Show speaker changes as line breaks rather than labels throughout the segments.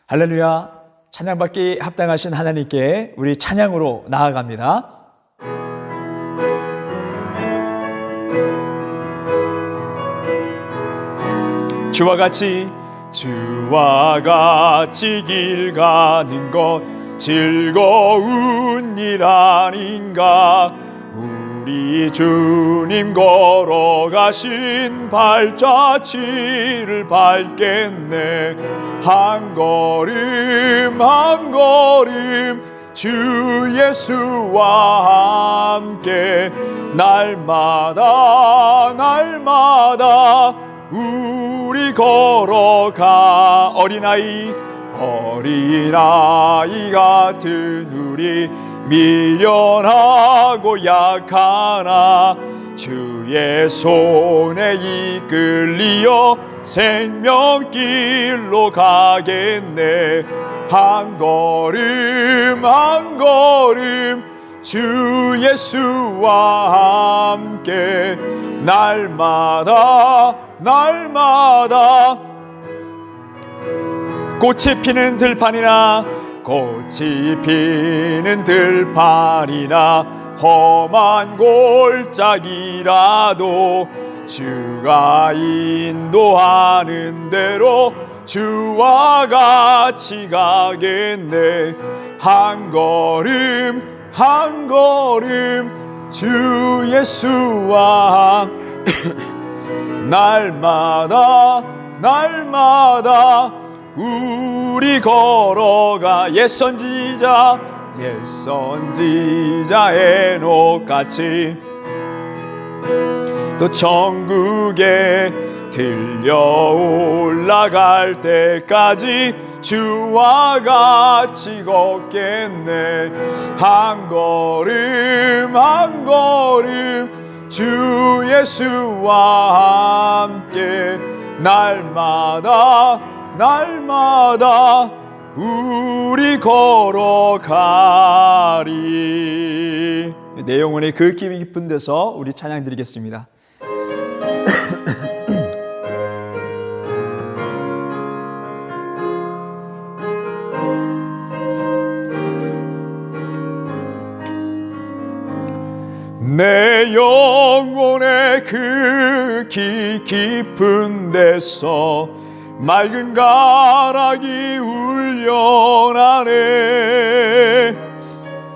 할렐루야. 찬양받기 합당하신 하나님께 우리 찬양으로 나아갑니다. 주와 같이 길 가는 것 즐거운 일 아닌가. 우리 주님 걸어가신 발자취를 밟겠네. 한 걸음 한 걸음 주 예수와 함께 날마다 우리 걸어가. 어린아이 같은 우리 미련하고 약하나 주의 손에 이끌리어 생명길로 가겠네. 한 걸음 한 걸음 주 예수와 함께 날마다 꽃이 피는 들판이나 험한 골짜기라도 주가 인도하는 대로 주와 같이 가겠네. 한 걸음 한 걸음 주 예수와 날마다 우리 걸어가. 옛 선지자 에녹같이 또 천국에 들려 올라갈 때까지 주와 같이 걷겠네. 한 걸음 한 걸음 주 예수와 함께 날마다 우리 걸어가리. 내 영혼의 그 깊은 데서 우리 찬양 드리겠습니다. 내 영혼의 그 깊은 데서 맑은 가락이 울려나네.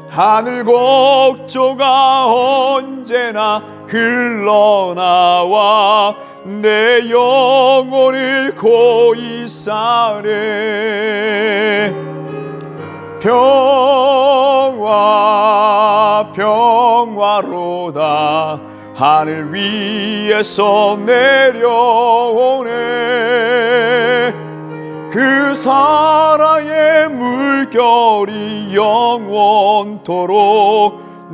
하늘 곡조가 언제나 흘러나와 내 영혼을 고이 싸네. 평화로다 하늘 위에서 내려오네. 그 사랑의 물결이 영원토록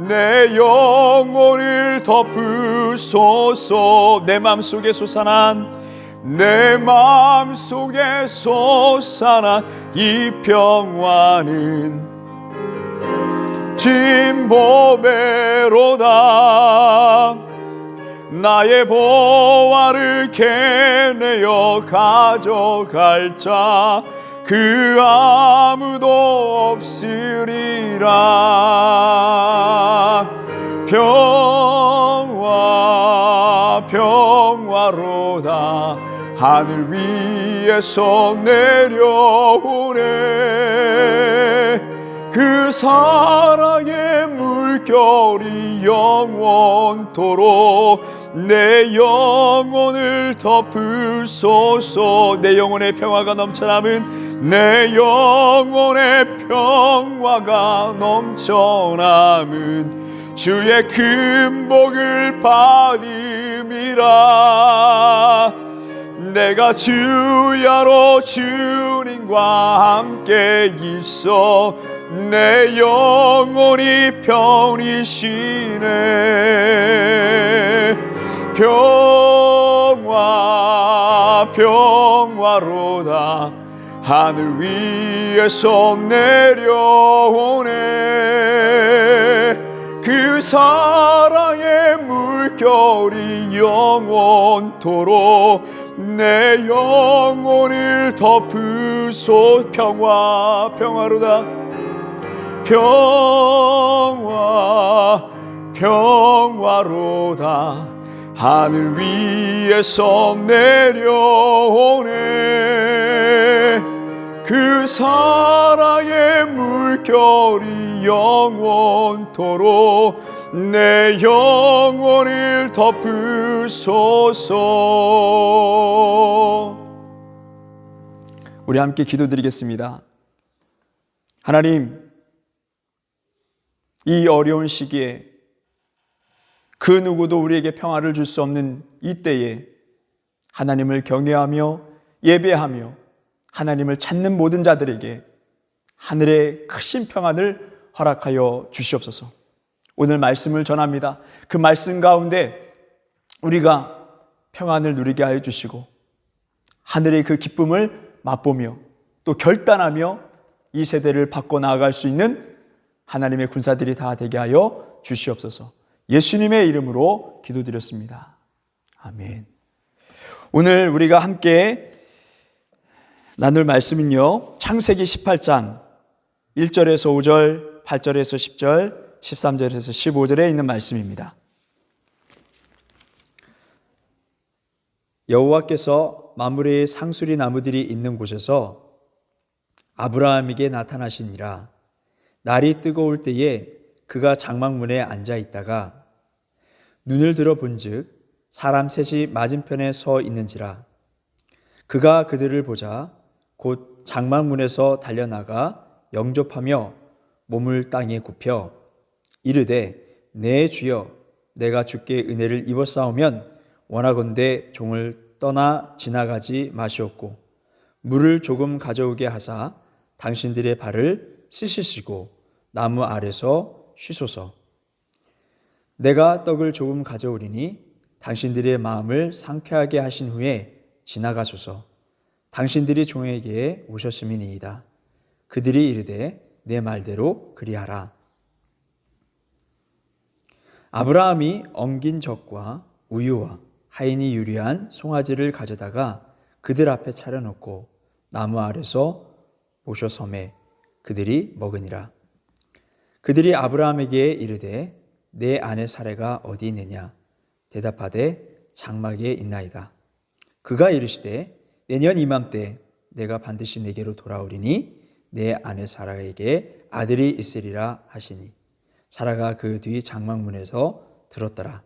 내 영혼을 덮으소서. 내 마음속에 솟아난 이 평화는 진보배로다. 나의 보화를 캐내어 가져갈 자 그 아무도 없으리라. 평화로다 하늘 위에서 내려오네. 그 사랑의 물결이 영원토록 내 영혼을 덮으소서. 내 영혼의 평화가 넘쳐남은 주의 큰 복을 받음이라. 내가 주야로 주님과 함께 있어 내 영혼이 편히 쉬네. 평화로다 하늘 위에서 내려오네. 그 사랑의 물결이 영원토록 내 영혼을 덮으소. 평화, 평화로다. 평화, 평화로다. 하늘 위에서 내려오네. 그 사랑의 물결이 영원토록 내 영혼을 덮으소서. 우리 함께 기도드리겠습니다. 하나님, 이 어려운 시기에 그 누구도 우리에게 평화를 줄 수 없는 이때에 하나님을 경외하며 예배하며 하나님을 찾는 모든 자들에게 하늘의 크신 평안을 허락하여 주시옵소서. 오늘 말씀을 전합니다. 그 말씀 가운데 우리가 평안을 누리게 하여 주시고 하늘의 그 기쁨을 맛보며 또 결단하며 이 세대를 바꿔 나아갈 수 있는 하나님의 군사들이 다 되게 하여 주시옵소서. 예수님의 이름으로 기도드렸습니다. 아멘. 오늘 우리가 함께 나눌 말씀은요, 창세기 18장 1절에서 5절, 8절에서 10절, 13절에서 15절에 있는 말씀입니다. 여호와께서 마므레의 상수리 나무들이 있는 곳에서 아브라함에게 나타나시니라. 날이 뜨거울 때에 그가 장막문에 앉아 있다가 눈을 들어 본즉 사람 셋이 맞은편에 서 있는지라. 그가 그들을 보자 곧 장막문에서 달려나가 영접하며 몸을 땅에 굽혀 이르되 내 주여 내가 주께 은혜를 입었사오면 원하건대 종을 떠나 지나가지 마시옵고 물을 조금 가져오게 하사 당신들의 발을 씻으시고 나무 아래서 쉬소서. 내가 떡을 조금 가져오리니 당신들의 마음을 상쾌하게 하신 후에 지나가소서. 당신들이 종에게 오셨음이니이다. 그들이 이르되 내 말대로 그리하라. 아브라함이 엉긴 젖과 우유와 하인이 유리한 송아지를 가져다가 그들 앞에 차려놓고 나무 아래서 모셔섬에 그들이 먹으니라. 그들이 아브라함에게 이르되 내 아내 사레가 어디 있느냐? 대답하되 장막에 있나이다. 그가 이르시되 내년 이맘때 내가 반드시 내게로 돌아오리니 내 아내 사라에게 아들이 있으리라 하시니 사라가 그 뒤 장막문에서 들었더라.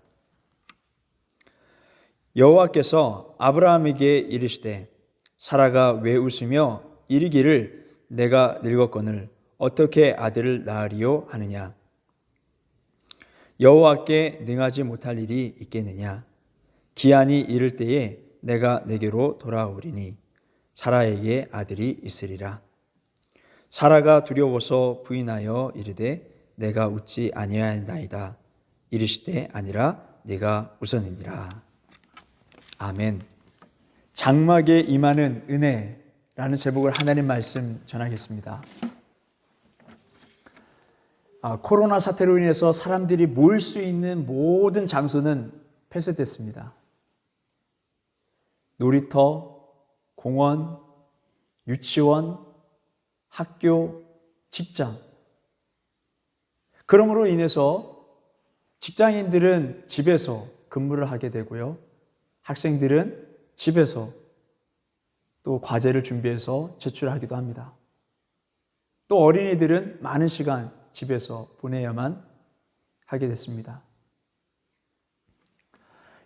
여호와께서 아브라함에게 이르시되 사라가 왜 웃으며 이르기를 내가 늙었거늘 어떻게 아들을 낳으리요 하느냐? 여호와께 능하지 못할 일이 있겠느냐? 기한이 이를 때에 내가 내게로 돌아오리니 사라에게 아들이 있으리라. 사라가 두려워서 부인하여 이르되 내가 웃지 아니하나이다. 이르시되 아니라 네가 웃었느니라. 아멘. 장막에 임하는 은혜라는 제목을 하나님 말씀 전하겠습니다. 코로나 사태로 인해서 사람들이 모일 수 있는 모든 장소는 폐쇄됐습니다. 놀이터, 공원, 유치원, 학교, 직장. 그러므로 인해서 직장인들은 집에서 근무를 하게 되고요. 학생들은 집에서 또 과제를 준비해서 제출하기도 합니다. 또 어린이들은 많은 시간 집에서 보내야만 하게 됐습니다.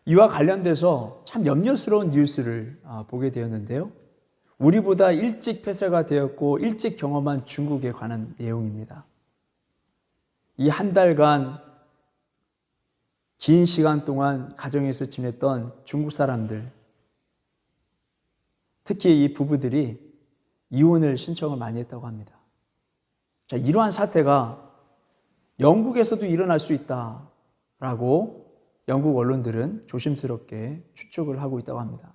이와 관련돼서 참 염려스러운 뉴스를 보게 되었는데요. 우리보다 일찍 폐쇄가 되었고 일찍 경험한 중국에 관한 내용입니다. 이 한 달간 긴 시간 동안 가정에서 지냈던 중국 사람들, 특히 이 부부들이 이혼을 신청을 많이 했다고 합니다. 자, 이러한 사태가 영국에서도 일어날 수 있다라고 영국 언론들은 조심스럽게 추측을 하고 있다고 합니다.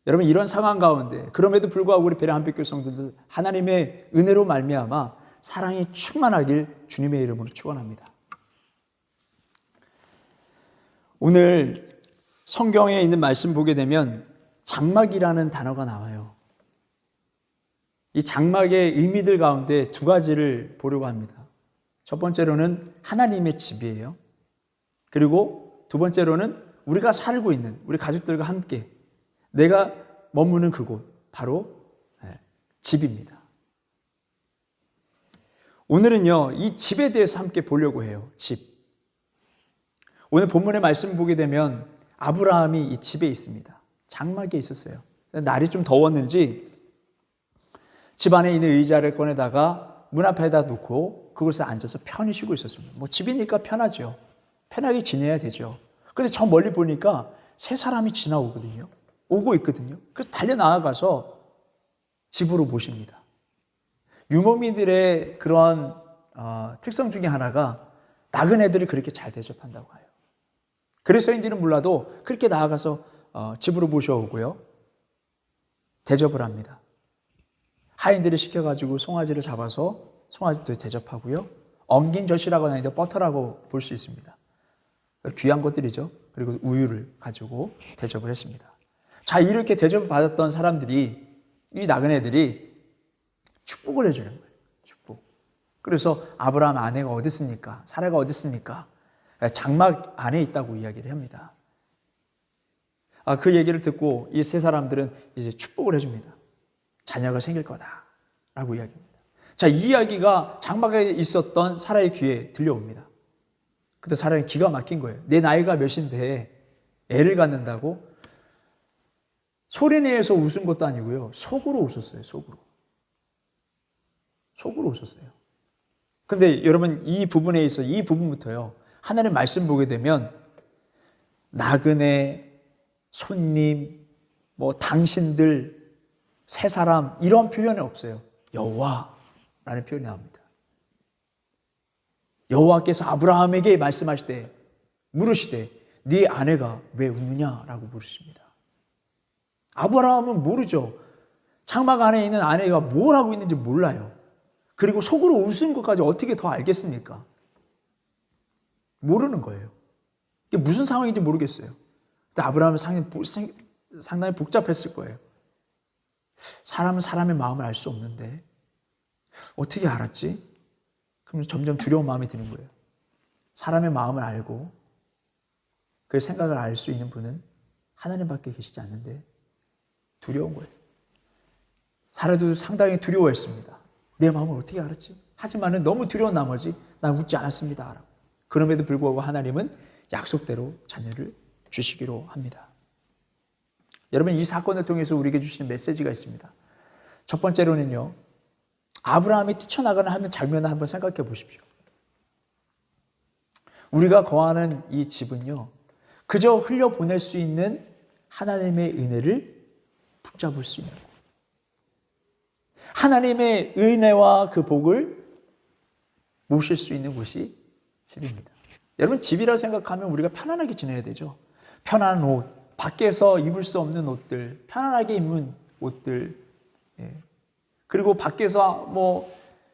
여러분, 이런 상황 가운데 그럼에도 불구하고 우리 베레 한빛교회 성도들 하나님의 은혜로 말미암아 사랑이 충만하길 주님의 이름으로 축원합니다. 오늘 성경에 있는 말씀 보게 되면 장막이라는 단어가 나와요. 이 장막의 의미들 가운데 두 가지를 보려고 합니다. 첫 번째로는 하나님의 집이에요. 그리고 두 번째로는 우리가 살고 있는 우리 가족들과 함께 내가 머무는 그곳, 바로 집입니다. 오늘은요, 이 집에 대해서 함께 보려고 해요. 집. 오늘 본문의 말씀을 보게 되면 아브라함이 이 집에 있습니다. 장막에 있었어요. 날이 좀 더웠는지 집 안에 있는 의자를 꺼내다가 문 앞에다 놓고 그곳에 앉아서 편히 쉬고 있었습니다. 뭐 집이니까 편하죠. 편하게 지내야 되죠. 그런데 저 멀리 보니까 세 사람이 지나오거든요. 오고 있거든요. 그래서 달려나가서 집으로 모십니다. 유목민들의 그런 특성 중에 하나가 나그네들을 그렇게 잘 대접한다고 해요. 그래서인지는 몰라도 그렇게 나아가서 집으로 모셔오고요. 대접을 합니다. 하인들을 시켜가지고 송아지를 잡아서 송아지도 대접하고요. 엉긴 젖이라고 하는데 버터라고 볼 수 있습니다. 귀한 것들이죠. 그리고 우유를 가지고 대접을 했습니다. 자, 이렇게 대접을 받았던 사람들이, 이 나그네들이 축복을 해주는 거예요. 축복. 그래서 아브라함 아내가 어디 있습니까? 사라가 어디 있습니까? 장막 안에 있다고 이야기를 합니다. 그 얘기를 듣고 이 세 사람들은 이제 축복을 해줍니다. 자녀가 생길 거다라고 이야기합니다. 자, 이 이야기가 장막에 있었던 사라의 귀에 들려옵니다. 그때 사라는 기가 막힌 거예요. 내 나이가 몇인데 애를 갖는다고? 소리내서 웃은 것도 아니고요. 속으로 웃었어요. 속으로 웃었어요. 근데 여러분, 이 부분에 있어, 이 부분부터요, 하나님 말씀 보게 되면 나그네, 손님, 뭐 당신들, 세 사람, 이런 표현이 없어요. 여호와라는 표현이 나옵니다. 여호와께서 아브라함에게 말씀하실 때 물으시되 네 아내가 왜 웃느냐라고 물으십니다. 아브라함은 모르죠. 장막 안에 있는 아내가 뭘 하고 있는지 몰라요. 그리고 속으로 웃은 것까지 어떻게 더 알겠습니까? 모르는 거예요. 이게 무슨 상황인지 모르겠어요. 근데 아브라함은 상당히 복잡했을 거예요. 사람은 사람의 마음을 알 수 없는데 어떻게 알았지? 그럼 점점 두려운 마음이 드는 거예요. 사람의 마음을 알고 그 생각을 알 수 있는 분은 하나님밖에 계시지 않는데 두려운 거예요. 사라도 상당히 두려워했습니다. 내 마음을 어떻게 알았지? 하지만은 너무 두려운 나머지 난 웃지 않았습니다. 그럼에도 불구하고 하나님은 약속대로 자녀를 주시기로 합니다. 여러분, 이 사건을 통해서 우리에게 주시는 메시지가 있습니다. 첫 번째로는요, 아브라함이 뛰쳐나가는 장면을 한번 생각해 보십시오. 우리가 거하는 이 집은요, 그저 흘려보낼 수 있는 하나님의 은혜를 붙잡을 수 있는, 하나님의 은혜와 그 복을 모실 수 있는 곳이 집입니다. 여러분, 집이라 생각하면 우리가 편안하게 지내야 되죠. 편안한 옷, 밖에서 입을 수 없는 옷들, 편안하게 입는 옷들, 그리고 밖에서 뭐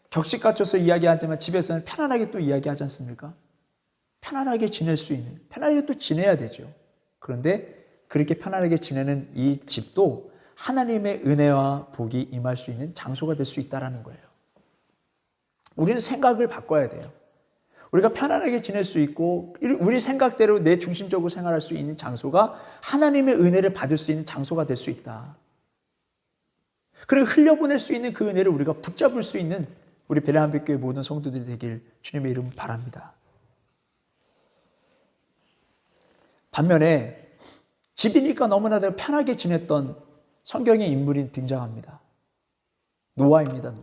격식 갖춰서 이야기하지만 집에서는 편안하게 또 이야기하지 않습니까? 편안하게 지낼 수 있는, 편안하게 또 지내야 되죠. 그런데 그렇게 편안하게 지내는 이 집도 하나님의 은혜와 복이 임할 수 있는 장소가 될 수 있다는 거예요. 우리는 생각을 바꿔야 돼요. 우리가 편안하게 지낼 수 있고 우리 생각대로 내 중심적으로 생활할 수 있는 장소가 하나님의 은혜를 받을 수 있는 장소가 될 수 있다. 그리고 흘려보낼 수 있는 그 은혜를 우리가 붙잡을 수 있는 우리 베레한빛교회 모든 성도들이 되길 주님의 이름으로 바랍니다. 반면에 집이니까 너무나도 편하게 지냈던 성경의 인물이 등장합니다. 노아입니다.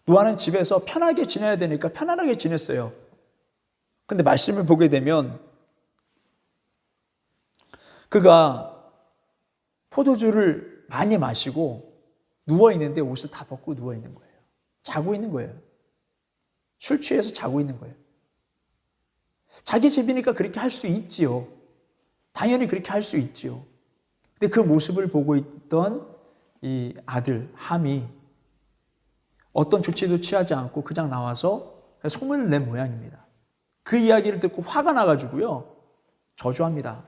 노아는 집에서 편하게 지내야 되니까 편안하게 지냈어요. 근데 말씀을 보게 되면 그가 포도주를 많이 마시고 누워있는데 옷을 다 벗고 누워있는 거예요. 자고 있는 거예요. 술 취해서 자고 있는 거예요. 자기 집이니까 그렇게 할 수 있지요. 당연히 그렇게 할 수 있지요. 근데 그 모습을 보고 있던 이 아들 함이 어떤 조치도 취하지 않고 그냥 나와서 소문을 낸 모양입니다. 그 이야기를 듣고 화가 나가지고요, 저주합니다.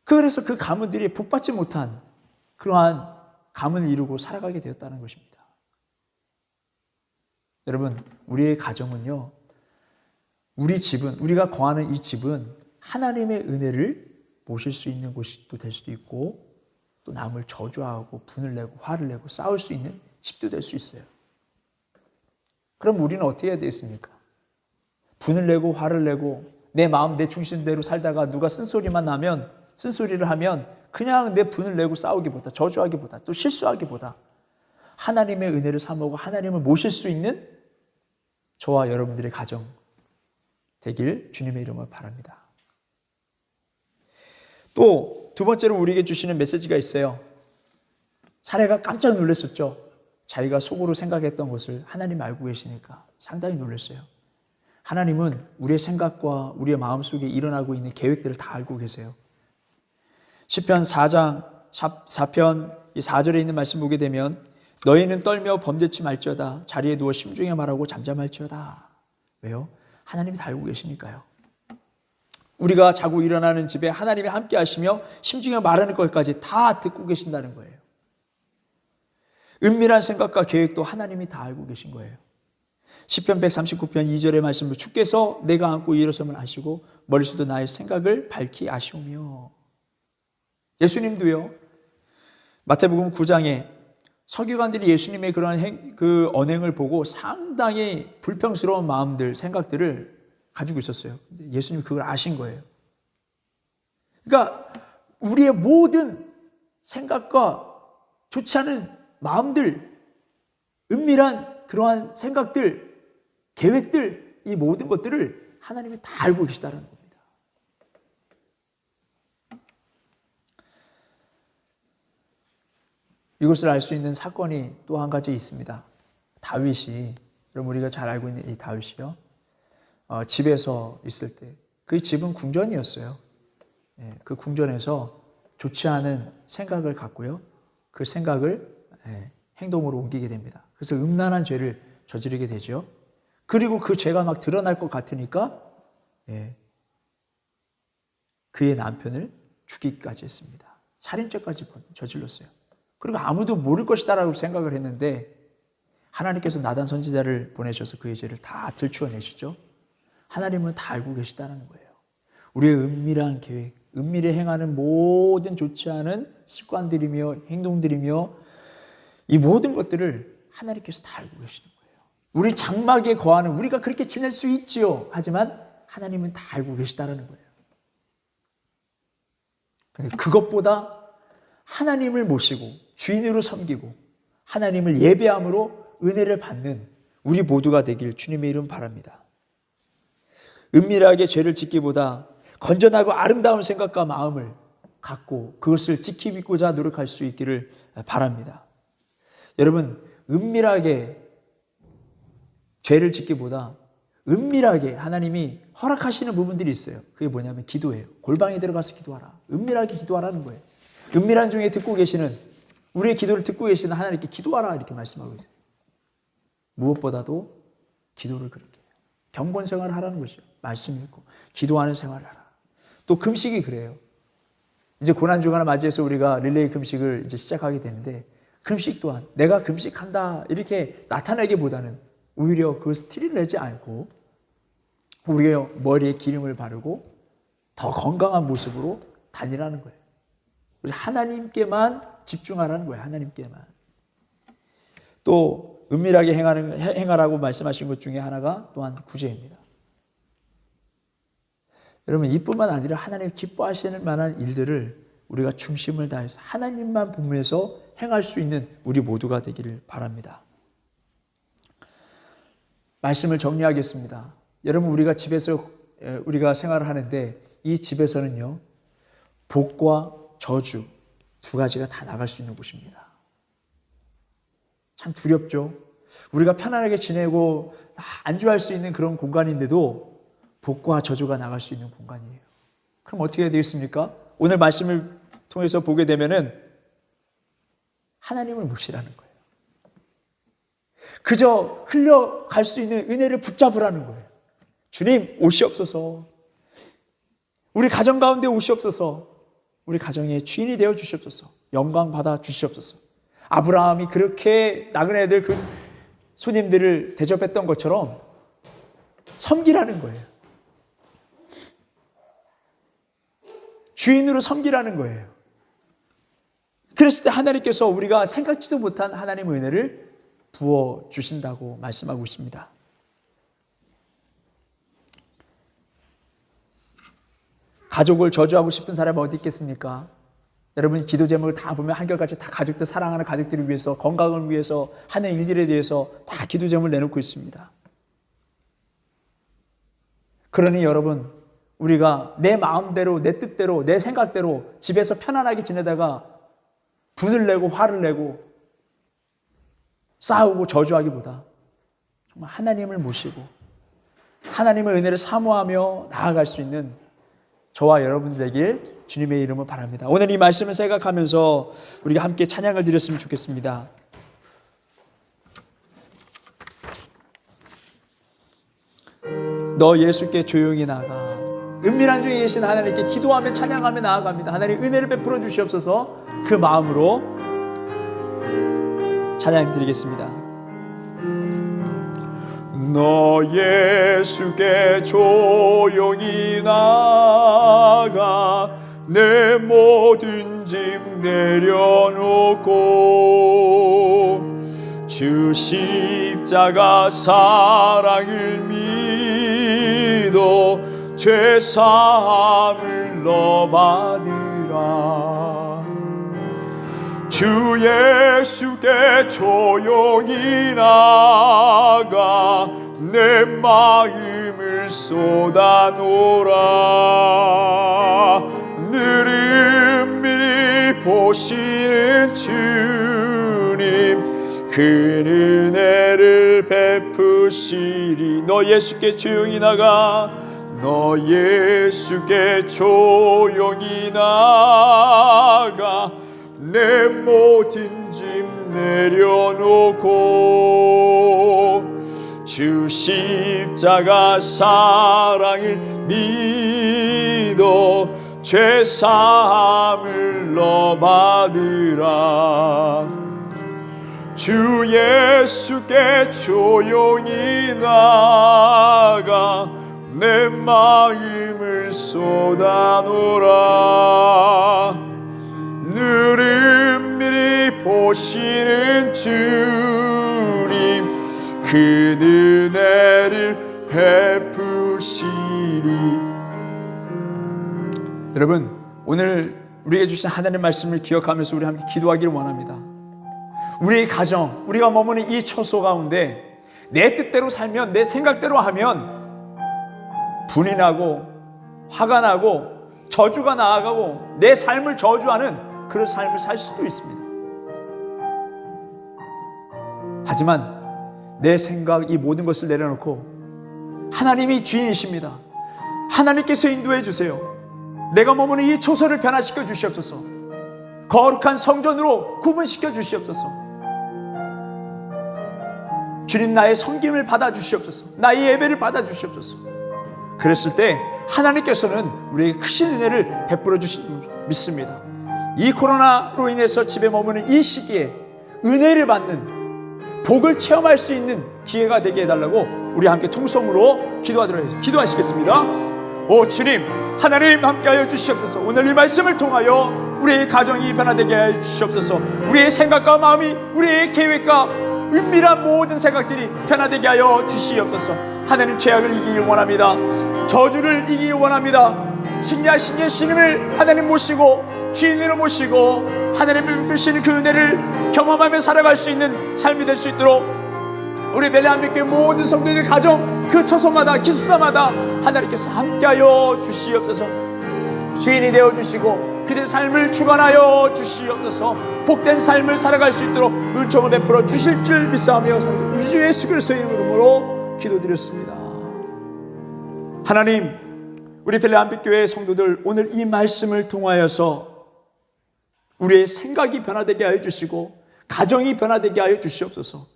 그래서 그 가문들이 복받지 못한 그러한 가문을 이루고 살아가게 되었다는 것입니다. 여러분, 우리의 가정은요, 우리 집은, 우리가 거하는 이 집은 하나님의 은혜를 모실 수 있는 곳이 또 될 수도 있고, 또 남을 저주하고 분을 내고 화를 내고 싸울 수 있는 집도 될 수 있어요. 그럼 우리는 어떻게 해야 되겠습니까? 분을 내고 화를 내고 내 마음 내 중심대로 살다가 누가 쓴소리를 하면 그냥 내 분을 내고 싸우기보다, 저주하기보다, 또 실수하기보다 하나님의 은혜를 사모하고 하나님을 모실 수 있는 저와 여러분들의 가정 되길 주님의 이름으로 바랍니다. 또 두 번째로 우리에게 주시는 메시지가 있어요. 사례가 깜짝 놀랐었죠. 자기가 속으로 생각했던 것을 하나님 알고 계시니까 상당히 놀랐어요. 하나님은 우리의 생각과 우리의 마음속에 일어나고 있는 계획들을 다 알고 계세요. 시편 4장 4편 4절에 있는 말씀 보게 되면 너희는 떨며 범죄치 말지어다. 자리에 누워 심중에 말하고 잠잠할지어다. 왜요? 하나님이 다 알고 계시니까요. 우리가 자고 일어나는 집에 하나님이 함께 하시며 심중에 말하는 것까지 다 듣고 계신다는 거예요. 은밀한 생각과 계획도 하나님이 다 알고 계신 거예요. 시편 139편 2절의 말씀으로 주께서 내가 안고 일어섬을 아시고 머릿속도 나의 생각을 밝히 아시오며. 예수님도요, 마태복음 9장에 서기관들이 예수님의 그런 그 언행을 보고 상당히 불평스러운 마음들, 생각들을 가지고 있었어요. 예수님이 그걸 아신 거예요. 그러니까 우리의 모든 생각과 좋지 않은 마음들, 은밀한 그러한 생각들, 계획들, 이 모든 것들을 하나님이 다 알고 계시다는 겁니다. 이것을 알 수 있는 사건이 또 한 가지 있습니다. 다윗이, 여러분 우리가 잘 알고 있는 이 다윗이요, 집에서 있을 때, 그 집은 궁전이었어요. 그 궁전에서 좋지 않은 생각을 갖고요, 그 생각을 행동으로 옮기게 됩니다. 그래서 음란한 죄를 저지르게 되죠. 그리고 그 죄가 막 드러날 것 같으니까 그의 남편을 죽이기까지 했습니다. 살인죄까지 저질렀어요. 그리고 아무도 모를 것이다라고 생각을 했는데 하나님께서 나단 선지자를 보내셔서 그의 죄를 다 들추어내시죠. 하나님은 다 알고 계시다는 거예요. 우리의 은밀한 계획, 은밀히 행하는 모든 좋지 않은 습관들이며 행동들이며 이 모든 것들을 하나님께서 다 알고 계시는 거예요. 우리 장막에 거하는 우리가 그렇게 지낼 수 있지요. 하지만 하나님은 다 알고 계시다는 거예요. 그것보다 하나님을 모시고 주인으로 섬기고 하나님을 예배함으로 은혜를 받는 우리 모두가 되길 주님의 이름 바랍니다. 은밀하게 죄를 짓기보다 건전하고 아름다운 생각과 마음을 갖고 그것을 지키고자 노력할 수 있기를 바랍니다. 여러분, 은밀하게 죄를 짓기보다 은밀하게 하나님이 허락하시는 부분들이 있어요. 그게 뭐냐면 기도예요. 골방에 들어가서 기도하라. 은밀하게 기도하라는 거예요. 은밀한 중에 듣고 계시는, 우리의 기도를 듣고 계시는 하나님께 기도하라 이렇게 말씀하고 있어요. 무엇보다도 기도를 그렇게 해요. 경건 생활을 하라는 것이죠. 말씀 읽고 기도하는 생활을 하라. 또 금식이 그래요. 이제 고난주간을 맞이해서 우리가 릴레이 금식을 이제 시작하게 되는데 금식 또한 내가 금식한다 이렇게 나타내기보다는 오히려 그것을 티를 내지 않고 우리의 머리에 기름을 바르고 더 건강한 모습으로 다니라는 거예요. 우리 하나님께만 집중하라는 거예요. 하나님께만. 또 은밀하게 행하라고 말씀하신 것 중에 하나가 또한 구제입니다. 여러분, 이뿐만 아니라 하나님 기뻐하시는 만한 일들을 우리가 중심을 다해서 하나님만 보면서 행할 수 있는 우리 모두가 되기를 바랍니다. 말씀을 정리하겠습니다. 여러분, 우리가 집에서 우리가 생활을 하는데 이 집에서는요, 복과 저주 두 가지가 다 나갈 수 있는 곳입니다. 참 두렵죠. 우리가 편안하게 지내고 안주할 수 있는 그런 공간인데도 복과 저주가 나갈 수 있는 공간이에요. 그럼 어떻게 해야 되겠습니까? 오늘 말씀을 통해서 보게 되면은 하나님을 모시라는 거예요. 그저 흘러갈 수 있는 은혜를 붙잡으라는 거예요. 주님, 오시옵소서. 우리 가정 가운데 오시옵소서. 우리 가정의 주인이 되어 주시옵소서. 영광 받아 주시옵소서. 아브라함이 그렇게 나그네들 그 손님들을 대접했던 것처럼 섬기라는 거예요. 주인으로 섬기라는 거예요. 그랬을 때 하나님께서 우리가 생각지도 못한 하나님의 은혜를 부어주신다고 말씀하고 있습니다. 가족을 저주하고 싶은 사람이 어디 있겠습니까? 여러분 기도 제목을 다 보면 한결같이 다 가족들 사랑하는 가족들을 위해서 건강을 위해서 하는 일들에 대해서 다 기도 제목을 내놓고 있습니다. 그러니 여러분 우리가 내 마음대로 내 뜻대로 내 생각대로 집에서 편안하게 지내다가 분을 내고 화를 내고 싸우고 저주하기보다 정말 하나님을 모시고 하나님의 은혜를 사모하며 나아갈 수 있는 저와 여러분 되길 주님의 이름으로 바랍니다. 오늘 이 말씀을 생각하면서 우리가 함께 찬양을 드렸으면 좋겠습니다. 너 예수께 조용히 나가. 은밀한 중에 계신 하나님께 기도하며 찬양하며 나아갑니다. 하나님 은혜를 베풀어 주시옵소서. 그 마음으로 찬양 드리겠습니다. 너 예수께 조용히 나가 내 모든 짐 내려놓고 주 십자가 사랑을 믿어 죄사함을 너 받으라. 주 예수께 조용히 나가 내 마음을 쏟아놓으라. 늘 은밀히 보시는 주님 그 은혜를 베푸시리. 너 예수께 조용히 나가 너 예수께 조용히 나가 내 모든 짐 내려놓고 주 십자가 사랑을 믿어 죄사함을 너 받으라. 주 예수께 조용히 나가 내 마음을 쏟아놓으라. 늘 은밀히 보시는 주님 그 은혜를 베푸시리. 여러분 오늘 우리에게 주신 하나님의 말씀을 기억하면서 우리 함께 기도하기를 원합니다. 우리의 가정, 우리가 머무는 이 처소 가운데 내 뜻대로 살면 내 생각대로 하면 분이 나고 화가 나고 저주가 나아가고 내 삶을 저주하는 그런 삶을 살 수도 있습니다. 하지만 내 생각 이 모든 것을 내려놓고 하나님이 주인이십니다. 하나님께서 인도해 주세요. 내가 머무는 이 초소를 변화시켜 주시옵소서. 거룩한 성전으로 구분시켜 주시옵소서. 주님 나의 섬김을 받아 주시옵소서. 나의 예배를 받아 주시옵소서. 그랬을 때 하나님께서는 우리에게 크신 은혜를 베풀어 주실 줄 믿습니다. 이 코로나로 인해서 집에 머무는 이 시기에 은혜를 받는 복을 체험할 수 있는 기회가 되게 해달라고 우리 함께 통성으로 기도하시겠습니다. 오 주님 하나님 함께하여 주시옵소서. 오늘 이 말씀을 통하여 우리의 가정이 변화되게 하여 주시옵소서. 우리의 생각과 마음이 우리의 계획과 은밀한 모든 생각들이 변화되게 하여 주시옵소서. 하나님 죄악을 이기길 원합니다. 저주를 이기길 원합니다. 승리하신 예수님을 하나님 모시고 주인으로 모시고 하나님 베푸시는 그 은혜를 경험하며 살아갈 수 있는 삶이 될 수 있도록 우리 벨레한빛교회 모든 성도들 가정 그 처소마다 기숙사마다 하나님께서 함께하여 주시옵소서. 주인이 되어주시고 그들의 삶을 주관하여 주시옵소서. 복된 삶을 살아갈 수 있도록 은총을 베풀어 주실 줄 믿사오며 우리 주 예수 그리스도의 이름으로 기도드렸습니다. 하나님 우리 벨레한빛교회 성도들 오늘 이 말씀을 통하여서 우리의 생각이 변화되게 하여 주시고 가정이 변화되게 하여 주시옵소서.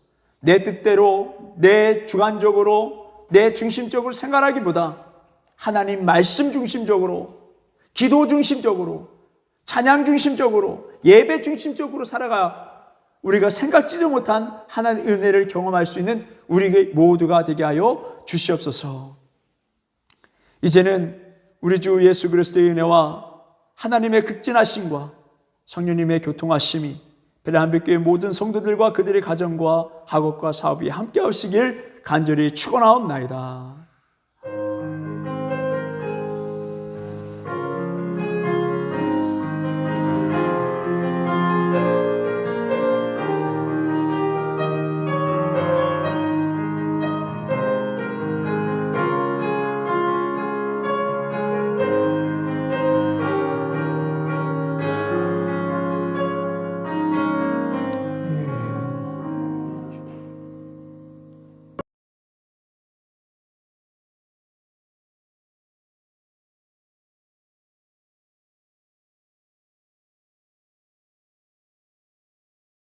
내 뜻대로 내 주관적으로 내 중심적으로 생각하기보다 하나님 말씀 중심적으로 기도 중심적으로 찬양 중심적으로, 예배 중심적으로 살아가 우리가 생각지도 못한 하나님의 은혜를 경험할 수 있는 우리 모두가 되게 하여 주시옵소서. 이제는 우리 주 예수 그리스도의 은혜와 하나님의 극진하심과 성령님의 교통하심이 베레한빛교회 모든 성도들과 그들의 가정과 학업과 사업이 함께 하시길 간절히 축원하옵나이다.